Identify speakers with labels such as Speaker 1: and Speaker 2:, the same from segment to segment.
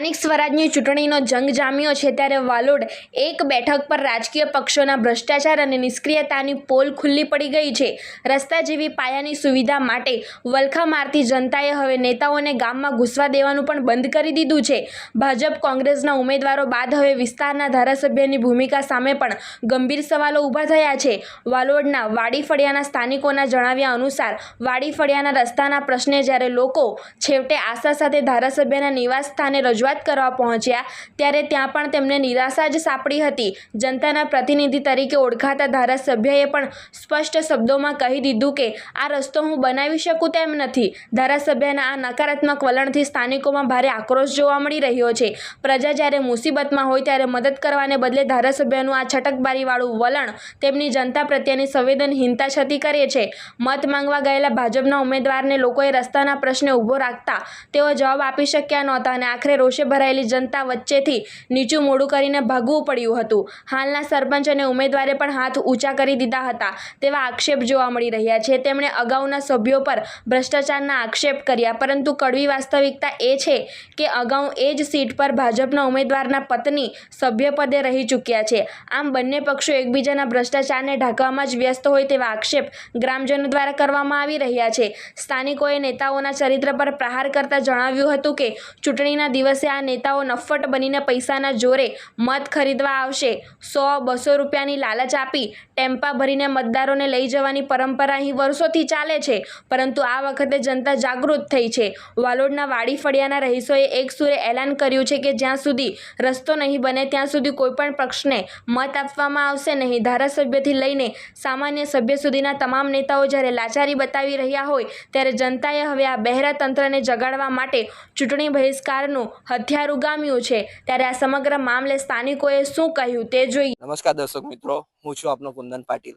Speaker 1: સ્થાનિક સ્વરાજની ચૂંટણીનો જંગ જામ્યો છે ત્યારે વાલોડ એક બેઠક પર રાજકીય પક્ષોના ભ્રષ્ટાચાર અને નિષ્ક્રિયતાની પોલ ખુલ્લી પડી ગઈ છે. રસ્તા જેવી પાયાની સુવિધા માટે વલખા મારતી જનતાએ હવે નેતાઓને ગામમાં ઘૂસવા દેવાનું પણ બંધ કરી દીધું છે. ભાજપ કોંગ્રેસના ઉમેદવારો બાદ હવે વિસ્તારના ધારાસભ્યની ભૂમિકા સામે પણ ગંભીર સવાલો ઊભા થયા છે. વાલોડના વાડી ફળિયાના સ્થાનિકોના જણાવ્યા અનુસાર વાડી ફળિયાના રસ્તાના પ્રશ્ને જ્યારે લોકો છેવટે આશા સાથે ધારાસભ્યના નિવાસ સ્થાને રજૂઆત કરવા પહોંચ્યા ત્યારે ત્યાં પણ તેમને નિરાશા જ સાંપડી હતી. જનતાના પ્રતિનિધિ તરીકે ઓળખાતા ધારાસભ્યએ પણ સ્પષ્ટ શબ્દોમાં કહી દીધું કે આ રસ્તો હું બનાવી શકું તેમ નથી. ધારાસભ્યના આ નકારાત્મક વલણથી સ્થાનિકોમાં ભારે આક્રોશ જોવા મળી રહ્યો છે. પ્રજા જ્યારે મુસીબતમાં હોય ત્યારે મદદ કરવાને બદલે ધારાસભ્યનું આ છટકબારીવાળું વલણ તેમની જનતા પ્રત્યેની સંવેદનહીનતા છતી કરે છે. મત માંગવા ગયેલા ભાજપના ઉમેદવારને લોકોએ રસ્તાના પ્રશ્ને ઊભો રાખતા તેઓ જવાબ આપી શક્યા નહોતા અને આખરે રોષે ભરાયેલી જનતા વચ્ચેથી નીચું મોઢું કરીને ભાગવું પડ્યું હતું. હાલના સરપંચ અને ઉમેદવારે પણ હાથ ઊંચા કરી દીધા હતા તેવા આક્ષેપ જોવા મળી રહ્યા છે. તેમણે અગાઉના સભ્યો પર ભ્રષ્ટાચારના આક્ષેપ કર્યા, પરંતુ કડવી વાસ્તવિકતા એ છે કે અગાઉ એ જ સીટ પર ભાજપના ઉમેદવારના પત્ની સભ્યપદે રહી ચૂક્યા છે. આમ બંને પક્ષો એકબીજાના ભ્રષ્ટાચારને ઢાંકવામાં જ વ્યસ્ત હોય તેવા આક્ષેપ ગ્રામજનો દ્વારા કરવામાં આવી રહ્યા છે. સ્થાનિકોએ નેતાઓના ચરિત્ર પર પ્રહાર કરતા જણાવ્યું હતું કે ચૂંટણીના દિવસે આ નેતાઓ નફ્ફટ બનીને પૈસાના જોરે મત ખરીદવા આવશે. 100-200 રૂપિયાની લાલચ આપી ટેમ્પા ભરીને મતદારોને લઈ જવાની પરંપરા અહીં વર્ષોથી ચાલે છે, પરંતુ આ વખતે જનતા જાગૃત થઈ છે. વાલોડના વાડી ફળિયાના રહીશોએ એક સુરે એલાન કર્યું છે કે જ્યાં સુધી રસ્તો નહીં બને ત્યાં સુધી કોઈપણ પક્ષને મત આપવામાં આવશે નહીં. ધારાસભ્યથી લઈને સામાન્ય સભ્ય સુધીના તમામ નેતાઓ જ્યારે લાચારી બતાવી રહ્યા હોય ત્યારે જનતાએ હવે આ બહેરા તંત્રને જગાડવા માટે ચૂંટણી બહિષ્કારનું હથિયાર ઉગામ્યું છે. ત્યારે આ સમગ્ર મામલે સ્થાનિકોએ શું કહ્યું તે જોઈએ.
Speaker 2: નમસ્કાર દર્શક મિત્રો, હું છું આપનો કુંદન પાટીલ.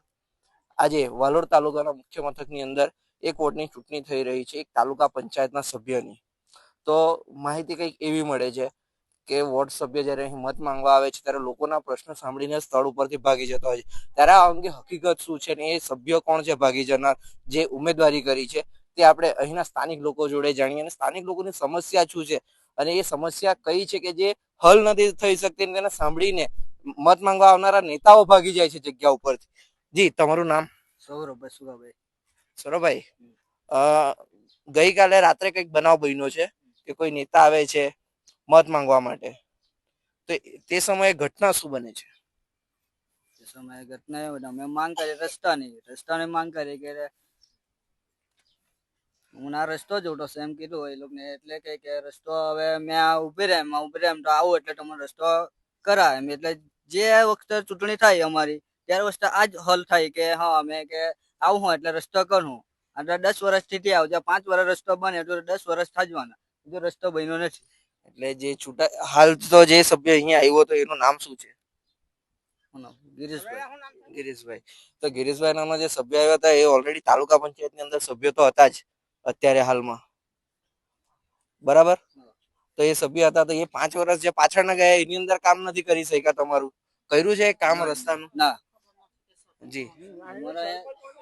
Speaker 2: આજે વાલોડ તાલુકાના મુખ્ય મથકની અંદર એક વોર્ડની ચૂંટણી થઈ રહી છે, એક તાલુકા પંચાયતના સભ્યની. તો માહિતી કંઈક એવી મળે છે કે વોર્ડ સભ્ય જ્યારે અહીં મત માંગવા આવે છે ત્યારે લોકોના પ્રશ્નો સાંભળીને સ્થળ ઉપરથી ભાગી જતા હોય છે. ત્યારે આ અંગે હકીકત શું છે ને એ સભ્ય કોણ છે ભાગી જનાર, જે ઉમેદવારી કરી છે, તે આપણે અહીંના સ્થાનિક લોકો જોડે જાણીએ અને સ્થાનિક લોકોની સમસ્યા શું છે અને એ સમસ્યા કઈ છે કે જે હલ નથી થઈ શકતી. તેને સાંભળીને મત માંગવા આવનારા નેતાઓ ભાગી જાય છે જગ્યા ઉપરથી. જી, તમારું નામ?
Speaker 3: સૌરભભાઈ સુગાભાઈ.
Speaker 2: સૌરભભાઈ, ગઈકાલે રાત્રે કંઈક બનાવ બન્યો છે કે કોઈ નેતા આવે છે મત માંગવા માટે, તો તે સમયે ઘટના શું બને છે?
Speaker 3: તે સમયે ઘટના એવું, અમે માંગ કરી રસ્તાની માંગ કરી કે હું આ રસ્તો જોડો છે એમ કીધું એ લોકોને. એટલે કે રસ્તો હવે મેં ઉભી રહે તો આવું એટલે તમને રસ્તો કરાય એમ. એટલે જે વખતે ચૂંટણી થાય અમારી ત્યારે વખતે આ જ હલ થાય કે હા અમે કે આવું હું એટલે રસ્તો કરું. એટલે 10 વર્ષથી ત્યાં આવજો, 5 વર્ષ રસ્તો બને એટલે 10 વર્ષ થાજવાના, જો રસ્તો બન્યો નથી.
Speaker 2: એટલે જે હાલ તો જે સભ્ય અહીંયા આવ્યો તો એનું નામ શું છે? ગિરીશભાઈ. તો ગિરીશભાઈ નામના જે સભ્ય આવ્યા હતા એ ઓલરેડી તાલુકા પંચાયતની અંદર સભ્ય તો હતા જ અત્યારે હાલમાં, બરાબર? તો એ સભ્ય હતા તો એ 5 વર્ષ જે પાછળના ગયા એની અંદર કામ નથી કરી શક્યા. તમારું કર્યું છે કામ રસ્તાનું?
Speaker 3: ના
Speaker 2: જી.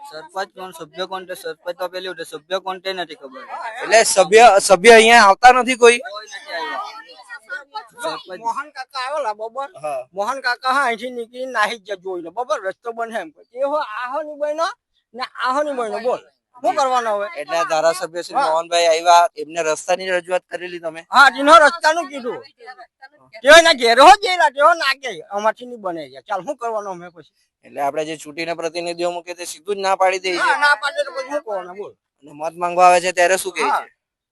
Speaker 3: સરપંચ કોણ, સભ્ય કોણ? સરપંચ તો પેલી સભ્ય કોણ તે નથી ખબર.
Speaker 2: એટલે સભ્ય અહીંયા આવતા નથી કોઈ?
Speaker 4: મોહન કાકા આવેલા બરોબર. મોહન કાકા હા અહીંથી નીકળી નાહી જ જોઈ લો બરોબર, રસ્તો બને એમ આહો ની બન્યો ને આહો ની બન્યો. બોલ શું કરવાનો હવે?
Speaker 2: એટલે ધારાસભ્ય શ્રી મોહનભાઈ આવ્યા, એમને રસ્તાની રજૂઆત કરેલી તમે?
Speaker 4: હા, તેનો રસ્તાનું કીધું. તેઓ ના ઘેર હો ગયેલા, તેઓ ના કે અમારથી નહીં બને ગયા. ચાલ શું કરવાનો અમે પછી?
Speaker 2: એટલે આપણે જે ચૂંટીને પ્રતિનિધિઓ મૂકે તે સીધું જ ના પાડી દે છે.
Speaker 4: ના પાડે તો પછી શું કરવાનું? બોલ.
Speaker 2: અને મત માંગવા આવે છે ત્યારે શું કહે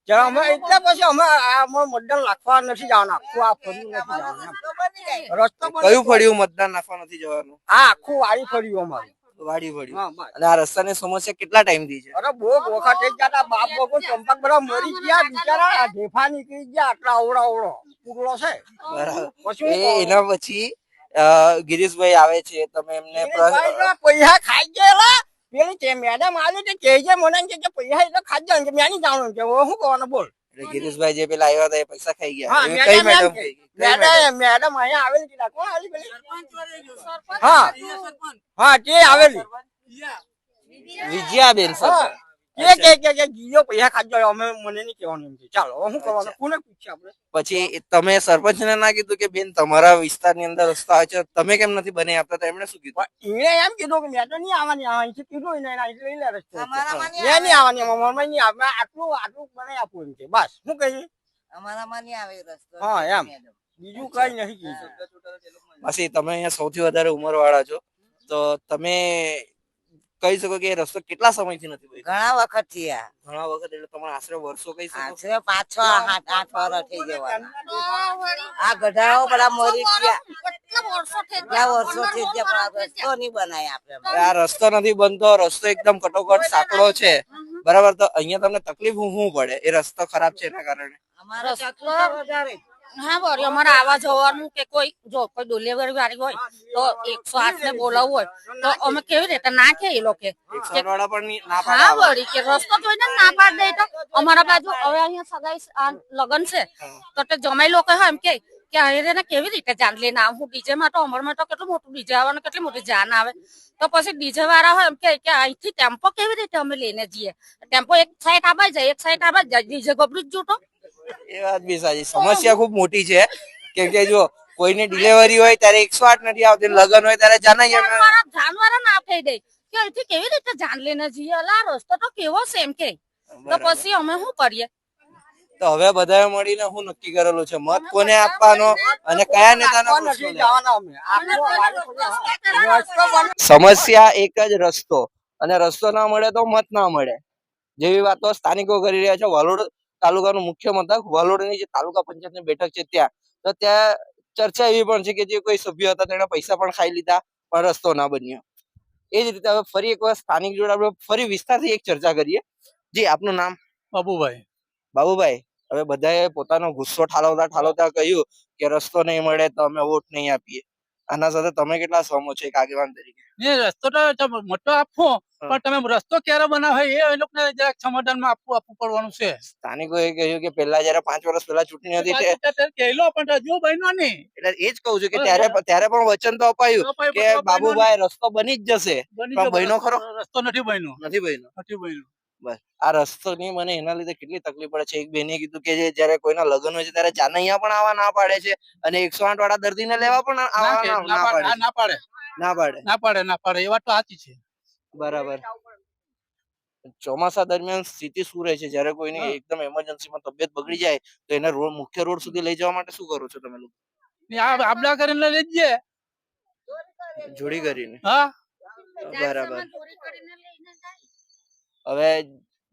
Speaker 2: છે?
Speaker 4: અમે એટલે પછી અમે મતદાન નાખવા નથી જવાના. આખું આ ફર્યું નથી જવાનું. રસ્તો
Speaker 2: કયું ફળ્યું મતદાન નાખવા નથી જવાનું?
Speaker 4: હા, આખું વાડી ફર્યું અમારું.
Speaker 2: વાડી ફળ્યું. અને આ રસ્તાની સમસ્યા કેટલા ટાઈમ થી છે?
Speaker 4: અરે બહુ વખત થઈ ગયા. બાપ બગો ચંપક બધા મરી ગયા બિચારા, ઢેફા નીકળી ગયા. આટલા અવળો પૂગળો છે.
Speaker 2: એના પછી ગિરીશભાઈ આવે છે, તમે એમને
Speaker 4: પૈસા ખાઈ ગયેલા. પેલી કે મેડમ આવી કે કેજે મને કે પૈસા એટલે ખાઈ જાય કે મેં નહીં જાણું કે શું કરવાનું? બોલ.
Speaker 2: એટલે ગિરીશભાઈ જે પેલા આવ્યા હતા એ પૈસા ખાઈ ગયા.
Speaker 4: હા,
Speaker 2: કઈ મેડમ?
Speaker 4: મેડમ અહીંયા આવેલી કે કોણ આવી પેલી? હા હા, તે આવેલી
Speaker 2: વિજયાબેન સર.
Speaker 4: કે જીઓ પૈસા ખાજો અમે મને નહીં કહેવાનું એમ કે ચાલો હવે શું કરવાનું
Speaker 2: અચ્છા.
Speaker 4: કોને પૂછીએ આપણે
Speaker 2: પછી તમે સરપંચને ના કીધું કે બેન તમારા વિસ્તારની અંદર રસ્તા આવે છે તમે કેમ નથી બનાવી આપતા તો એમણે શું કીધું?
Speaker 4: પણ એને એમ કીધું કે મેં તો નહીં આવવાની અહીંથી કીધું એને અહીંથી લઈ લે રસ્તો
Speaker 5: અમારામાં નહીં
Speaker 4: મેં નહીં
Speaker 5: આવે.
Speaker 4: આવવાની અમારામાં નહીં આવે આટલું આટલું બનાવી આપું એમ કે બસ શું કહીએ
Speaker 5: અમારામાં નહીં આવે એ રસ્તો.
Speaker 4: હા, એમ. બીજું કઈ નહીં કીધું
Speaker 2: પછી તમે અહીંયા સૌથી વધારે ઉંમરવાળા છો તો તમે કહી શકો કે એ રસ્તો કેટલા સમયથી નથી બન્યો?
Speaker 5: ઘણા વખત થી આ
Speaker 2: ઘણા વખત એટલે તમારા આશરે વર્ષો કહી શકો?
Speaker 5: આશરે 5, 6, 8 વર્ષ થઈ જવાના. આ ગઢાઓ બધા મરી ગયા. કેટલા વર્ષો થઈ ગયા પણ આ રસ્તો નહીં બનાય આપણે.
Speaker 2: આ રસ્તો નથી બનતો, રસ્તો એકદમ કટોકટ સાંકડો છે બરાબર, તો અહીંયા તમને તકલીફ શું પડે? એ રસ્તો ખરાબ છે એના કારણે
Speaker 5: અમારે તકલીફ તો વધારે.
Speaker 6: હા વળી અમારે આવા જવાનું કે કોઈ જો કોઈ ડિલિવરી વાળી હોય તો 108 ને બોલાવવું હોય તો અમે કેવી રીતે ના કે એ લોકો
Speaker 2: 108 વાળા પણ ના પાડે
Speaker 6: હા
Speaker 2: આવવા.
Speaker 6: વળી કે રસ્તો જોઈને જ ના પાડી દે તો અમારા બાજુ હવે અહીંયા સગાઈ આ લગન છે તો તે જમાઈ લોકો હોય એમ કે અહીંયા કેવી રીતે જાન લઈને આવું ડીજે માં તો અમારમાં તો કેટલું મોટું ડીજે આવવાનું કેટલી મોટી જાન આવે તો પછી ડીજે વાળા હોય એમ કે અહીંથી ટેમ્પો કેવી રીતે અમે લઈને જઈએ ટેમ્પો એક સાઈડ આબાઈ જાય એક સાઈડ આબાઈ જાય ડીજે ગબડી જ જૂટો
Speaker 2: એ વાત બી સાચી, સમસ્યા ખૂબ મોટી છે કેમ કે જો કોઈની ડિલિવરી હોય ત્યારે 108 નથી આવતી, લગન હોય ત્યારે જાનાઈ આવે.
Speaker 6: જાનવારા ના થઈ દે કે અહીંથી કેવી રીતે જાન લઈને જઈએ અલા આ રસ્તો તો કેવો છે એમ કે તો પછી અમે શું કરીએ
Speaker 2: તો હવે બધાએ મળીને શું નક્કી કરેલું છે? મત કોને આપવાનો અને કયા નેતાને પૂછવું?
Speaker 4: નથી જવાના અમે આટલું રસ્તો બને
Speaker 2: સમસ્યા એક જ રસ્તો, અને રસ્તો ના મળે તો મત ના મળે જેવી વાતો સ્થાનિકો કરી રહ્યા છે. વાલોડ તાલુકાનું મુખ્ય મથક વાલોડની જે તાલુકા પંચાયતની બેઠક છે ત્યાં, તો ત્યાં ચર્ચા એવી પણ છે કે જે કોઈ સભ્ય હતા તેણે પૈસા પણ ખાઈ લીધા પણ રસ્તો ના બન્યો. એ જ રીતે હવે ફરી એકવાર સ્થાનિક જોડે આપણે ફરી વિસ્તારથી એક ચર્ચા કરીએ. જી, આપનું નામ?
Speaker 7: બાબુભાઈ.
Speaker 2: બાબુભાઈ, હવે બધાએ પોતાનો ગુસ્સો ઠાલવતા કહ્યું કે રસ્તો નહીં મળે તો અમે વોટ નહીં આપીએ. આના સાથે તમે કેટલા સહમત છો એક આગેવાન તરીકે?
Speaker 7: ને રસ્તો તો મોટો આપવો પણ તમે રસ્તો ક્યારે બનાવે એ લોકોને જરાક સમાધાનમાં આપવું પડવાનું છે.
Speaker 2: સ્થાનિકોએ કહ્યું કે પહેલા જયારે 5 વર્ષ પહેલા ચૂંટણી હતી
Speaker 7: કહેલો પણ હજુ બન્યો નહીં.
Speaker 2: એટલે એ જ કહું છું કે ત્યારે પણ વચન તો અપાયું કે બાબુભાઈ રસ્તો બની જ જશે, પણ બન્યો ખરો?
Speaker 7: રસ્તો નથી બન્યો.
Speaker 2: નથી બન્યો.
Speaker 7: નથી બન્યો.
Speaker 2: બસ આ રસ્તો નહીં મને એના લીધે કેટલી તકલીફ પડે છે. એક બેને કીધું કે જયારે કોઈના લગ્ન હોય છે ત્યારે જાનૈયા પણ આવા ના પાડે છે અને 108 વાળા દર્દીને લેવા પણ
Speaker 7: ના પાડે.
Speaker 2: ના પાડે.
Speaker 7: એ વાત તો સાચી છે.
Speaker 2: બરાબર. ચોમાસા દરમિયાન સ્થિતિ શું રહે છે? જયારે કોઈની એકદમ એમરજન્સીમાં તબિયત બગડી જાય તો એને મુખ્ય રોડ સુધી લઈ જવા માટે શું કરો છો તમે લોકો?
Speaker 7: આપડા કરીને લઈ જઈએ.
Speaker 2: જોડી કરીને.
Speaker 7: હા,
Speaker 2: બરાબર. હવે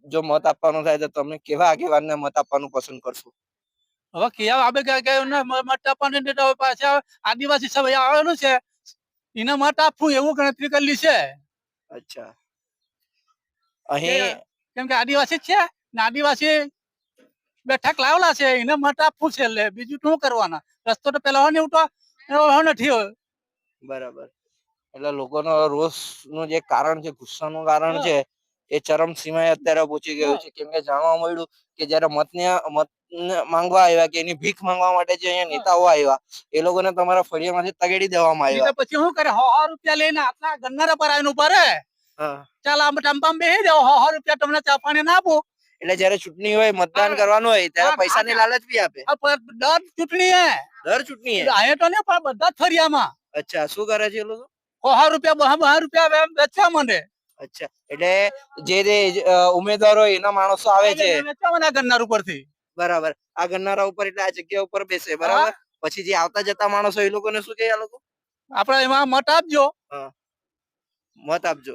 Speaker 2: જો મત આપવાનો થાય તો તમે કેવા આગેવાનને મત આપવાનું પસંદ કરશો?
Speaker 7: હવે કેવા આપે મત આપવાની પાછા આદિવાસી સભા આવવાનું છે એને મત આપવું એવું ગણતરી કરેલી છે.
Speaker 2: અચ્છા, અહીં
Speaker 7: કેમ કે આદિવાસી જ છે ને આદિવાસી બેઠક લાવેલા છે એને મત આપવું છે એટલે બીજું શું કરવાના? રસ્તો તો પેલા નહીં ઉઠો નથી.
Speaker 2: બરાબર. એટલે લોકોનો રોષ નું જે કારણ છે, ગુસ્સાનું કારણ છે, એ ચરમ સીમાએ અત્યારે પહોંચી ગયું છે. કેમ કે જાણવા મળ્યું કે જયારે મત માંગવા આવ્યા કે એની ભીખ માંગવા માટે જે અહીંયા નેતાઓ આવ્યા એ લોકોને તમારા ફળિયામાંથી તગેડી દેવામાં આવ્યા.
Speaker 7: પછી શું કરે? 100 રૂપિયા લઈને આટલા ગન્નારા પર આવીને ઉભા રહે. ચાલ આમ ટંપામ બેસી જાવ, 100 રૂપિયા તમને ચા પાણી ના આપો.
Speaker 2: એટલે જયારે ચૂંટણી હોય, મતદાન કરવાનું હોય ત્યારે પૈસાની લાલચ બી આપે.
Speaker 7: દર ચૂંટણી હે.
Speaker 2: દર ચૂંટણી
Speaker 7: અહીંયા તો ને પણ બધા જ ફરિયામાં.
Speaker 2: અચ્છા, શું કરે છે એ લોકો?
Speaker 7: 100 રૂપિયા 200 રૂપિયા વેચવા માંડે.
Speaker 2: અચ્છા, એટલે જે ઉમેદવાર હોય એના માણસો આવે છે
Speaker 7: વેચવા માંડે ગન્નાર ઉપરથી.
Speaker 2: બરાબર. આ ગન્નારા ઉપર એટલે આ જગ્યા ઉપર બેસે બરાબર. પછી જે આવતા જતા માણસો એ લોકોને શું કહે? આ લોકો
Speaker 7: આપડે એમાં મત આપજો.
Speaker 2: મત આપજો.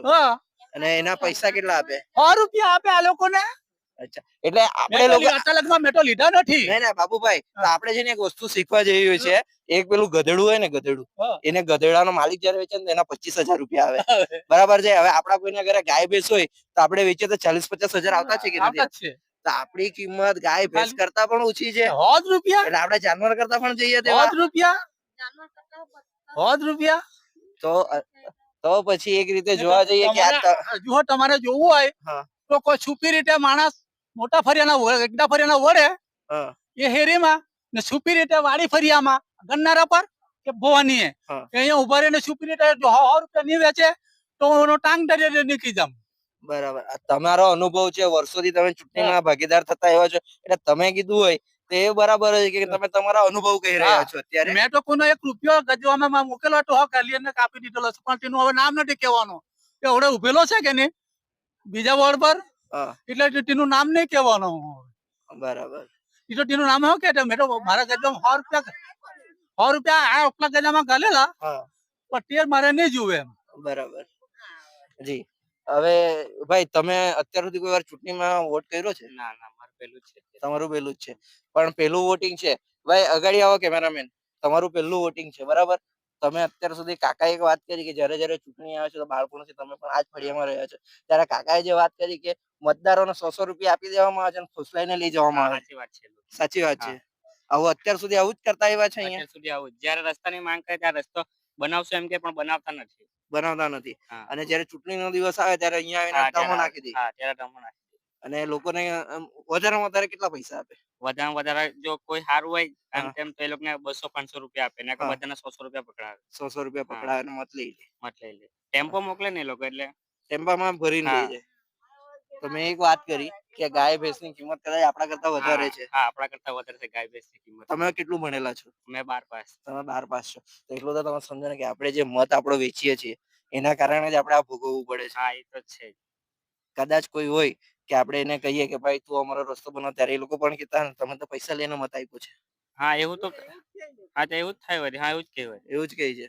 Speaker 2: અને એના પૈસા કેટલા આપે?
Speaker 7: 100 રૂપિયા આપે આ લોકોને.
Speaker 2: અચ્છા, એટલે આપણે લોકો
Speaker 7: અચાનકમાં મેં તો લીધા નથી.
Speaker 2: નહીં બાબુભાઈ, આપણે છે ને એક વસ્તુ શીખવા જેવી હોય છે. એક પેલું ગધેડું હોય ને, ગધેડું, એને ગધેડાનો માલિક જયારે વેચે ને એના 25,000 રૂપિયા આવે. બરાબર છે. હવે આપડા કોઈના ઘરે ગાય ભેંસ હોય તો આપણે વેચીએ તો 40-50 હજાર આવતા છે કે નથી? તો આપણી કિંમત ગાય ભેંસ કરતા પણ ઓછી છે.
Speaker 7: 100 રૂપિયા
Speaker 2: એટલે આપણે જાનવર કરતા પણ જઈએ
Speaker 7: 100 રૂપિયા 100 રૂપિયા.
Speaker 2: તો પછી એક રીતે જોવા જઈએ કે
Speaker 7: જો તમારે જોવું હોય તો કોઈ છુપી રીતે માણસ મોટા ફરિયાના એકડા ફરિયાના વડે એ હેરીમાં ને છુપી રીતે વાડી ફરિયામાં ગન્નારા પર કે ભવાની અહીંયા ઉભા રહીને છુપી રીતે 100 રૂપિયા નહીં વેચે તો એનો ટાંગ દરિયા નીકળી જામ.
Speaker 2: બરાબર. આ તમારો અનુભવ છે, વર્ષોથી તમે ચૂંટણીમાં ભાગીદાર થતા એવા છો, એટલે તમે કીધું હોય તો એ બરાબર છે કે તમે તમારા અનુભવ કહી રહ્યા છો અત્યારે.
Speaker 7: મેં તો કોઈનો 1 રૂપિયો ગજવામાં મૂકેલો હતો, હક આલીને કાપી દીધેલો છે, પણ તેનું હવે નામ નથી કહેવાનું કે હવે ઉભેલો છે કે નહીં બીજા વોર્ડ પર,
Speaker 2: હા,
Speaker 7: એટલે તેનું નામ નહીં કહેવાનું.
Speaker 2: બરાબર.
Speaker 7: એ તો તેનું નામ શું કે મેં તો મારા ગજામાં 100 રૂપિયા આ ઉપલા ગજામાં ગાલેલા,
Speaker 2: હા,
Speaker 7: પણ તે મારે નહીં જોવે એમ.
Speaker 2: બરાબર. જી. હવે ભાઈ તમે અત્યાર સુધી કોઈ વાર ચૂંટણીમાં વોટ કર્યો છે?
Speaker 3: ના ના મારું પેલું જ છે.
Speaker 2: તમારું પહેલું જ છે, પણ પહેલું વોટિંગ છે. ભાઈ અગાડી આવો કેમેરામેન, તમારું પહેલું વોટિંગ છે, બરાબર? તમે અત્યાર સુધી કાકા એક વાત કરી કે જ્યારે જ્યારે ચૂંટણી આવે છે તો બાળપણથી તમે પણ આ જ ફળિયામાં રહ્યા છો, ત્યારે કાકાએ જે વાત કરી કે મતદારોને 100 રૂપિયા આપી દેવામાં આવે છે અને ફુસલાઈને લઈ જવામાં આવે છે.
Speaker 3: સાચી વાત છે.
Speaker 2: સાચી વાત છે. આવું અત્યાર સુધી આવું જ કરતા આવ્યા છે અહીંયા?
Speaker 3: અત્યાર સુધી આવું જ્યારે રસ્તાની માંગ કરે ત્યારે રસ્તો બનાવશો એમ કે પણ બનાવતા નથી.
Speaker 2: બનાવતા નથી.
Speaker 3: હા.
Speaker 2: અને જ્યારે ચૂંટણીનો દિવસ આવે ત્યારે અહીંયા આવીને ડામો નાખી દે.
Speaker 3: હા ત્યારે ડામો નાખી
Speaker 2: અને લોકોને વધારેમાં વધારે કેટલા પૈસા આપે?
Speaker 3: વધારે વધારે જો કોઈ સારું હોય
Speaker 2: હા.
Speaker 3: તેમ તો એ લોકોને 200-500 રૂપિયા આપે ને
Speaker 2: હા.
Speaker 3: બધાને 100 રૂપિયા પકડાવે
Speaker 2: 100 રૂપિયા પકડાવે અને મત લઈ લે.
Speaker 3: મત લઈ લે. ટેમ્પો મોકલે ને એ લોકો એટલે
Speaker 2: ટેમ્પામાં ભરીને
Speaker 3: હા.
Speaker 2: લઈ જાય. તો મેં એક વાત કરી કે ગાય ભેંસની કિંમત કદાચ આપણા કરતા વધારે છે.
Speaker 3: હા આપણા કરતા વધારે છે ગાય ભેંસની કિંમત.
Speaker 2: તમે કેટલું ભણેલા છો?
Speaker 3: મેં 12 પાસ.
Speaker 2: તમે 12 પાસ છો, તો એટલું તો તમે સમજો ને કે આપણે જે મત આપણો વેચીએ છીએ એના કારણે જ આપણે આ ભોગવવું પડે છે.
Speaker 3: હા એ તો છે જ.
Speaker 2: કદાચ કોઈ હોય કે આપણે એને કહીએ કે ભાઈ તું અમારો રસ્તો બનાવ, ત્યારે એ લોકો પણ કહેતા તમે તો પૈસા લઈને મત આપ્યો છે.
Speaker 3: હા એવું તો હા તો એવું જ થાય વળી. હા એવું જ કહેવાય.
Speaker 2: એવું જ કહે છે.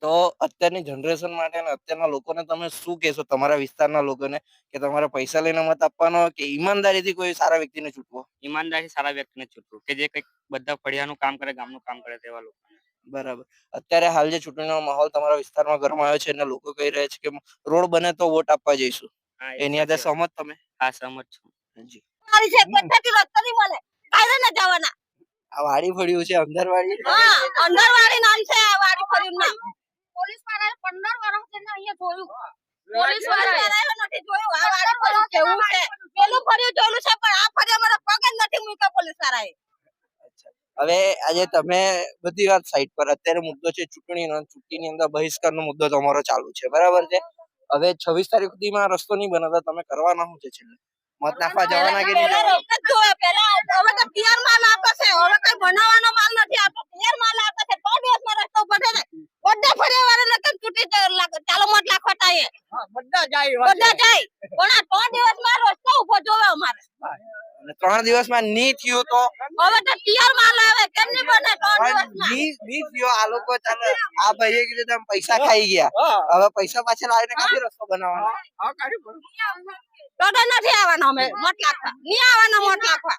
Speaker 2: તો અત્યારની જનરેશન માટે અને અત્યારના લોકોને તમે શું કહેશો, તમારા વિસ્તારના લોકોને, કે તમારે પૈસા લઈને મત આપવાનો કે ઈમાનદારીથી કોઈ સારા વ્યક્તિને ચૂંટવો?
Speaker 3: ઈમાનદારી સારા વ્યક્તિને ચૂંટવું કે જે કંઈક બધા ફળિયાનું કામ કરે, ગામનું કામ કરે તેવા લોકો.
Speaker 2: બરાબર. અત્યારે હાલ જે ચૂંટણીનો માહોલ તમારા વિસ્તારમાં ગરમાયો છે અને લોકો કહી રહ્યા છે કે રોડ બને તો વોટ આપવા જઈશું,
Speaker 3: હા
Speaker 2: એની સાથે સહમત તમે?
Speaker 3: હા સહમત છું.
Speaker 2: જી. આ વાડી ફળ્યું છે, અંદર વાડી.
Speaker 6: પોલીસ વાળાએ 15 વર્ષથી અહીંયા જોયું. પોલીસ વાળાએ નથી જોયું. આ વાળા ફર્યું કેવું છે? પેલું ફર્યું જોયેલું છે પણ આ ફર્યામાં તો પગ જ નથી મૂક્યો પોલીસ વાળાએ.
Speaker 2: હવે આજે તમે બધી વાત સાઈડ પર, અત્યારે મુદ્દો છે ચૂંટણીનો. ચૂંટણીની અંદર બહિષ્કારનો મુદ્દો તમારો ચાલુ છે, બરાબર છે? હવે 26 તારીખ સુધીમાં રસ્તો નહીં બને તો તમે કરવાના શું છે છેલ્લે? મત નાખવા જવાના કે નહીં જવાના?
Speaker 6: હવે તો તૈયાર માલ આપે છે. હવે કઈ બનાવવાનો માલ નથી આપતો. તૈયાર માલ આપે છે. 3 દિવસમાં રસ્તો બને છે. બધા ફર્યા વાળા લોકો ચૂંટી ચાલો મત નાખવા થાય.
Speaker 4: બધા જાય
Speaker 6: બધા જાય પણ આ 3 દિવસમાં રસ્તો ઉભો જોવે અમારે.
Speaker 2: અને 3 દિવસમાં નહીં થયું તો
Speaker 6: હવે તો તૈયાર માલ આવે કેમ નહીં બને 3 દિવસમાં?
Speaker 2: નહીં થયો. આ લોકો ચાલે, આ ભાઈએ કીધું તમે પૈસા ખાઈ ગયા, હવે પૈસા પાછળ આવીને ક્યાંથી રસ્તો બનાવવાનો?
Speaker 6: તો નથી આવવાનો અમે મત નાખવા. નહીં આવવાનો મત નાખવા.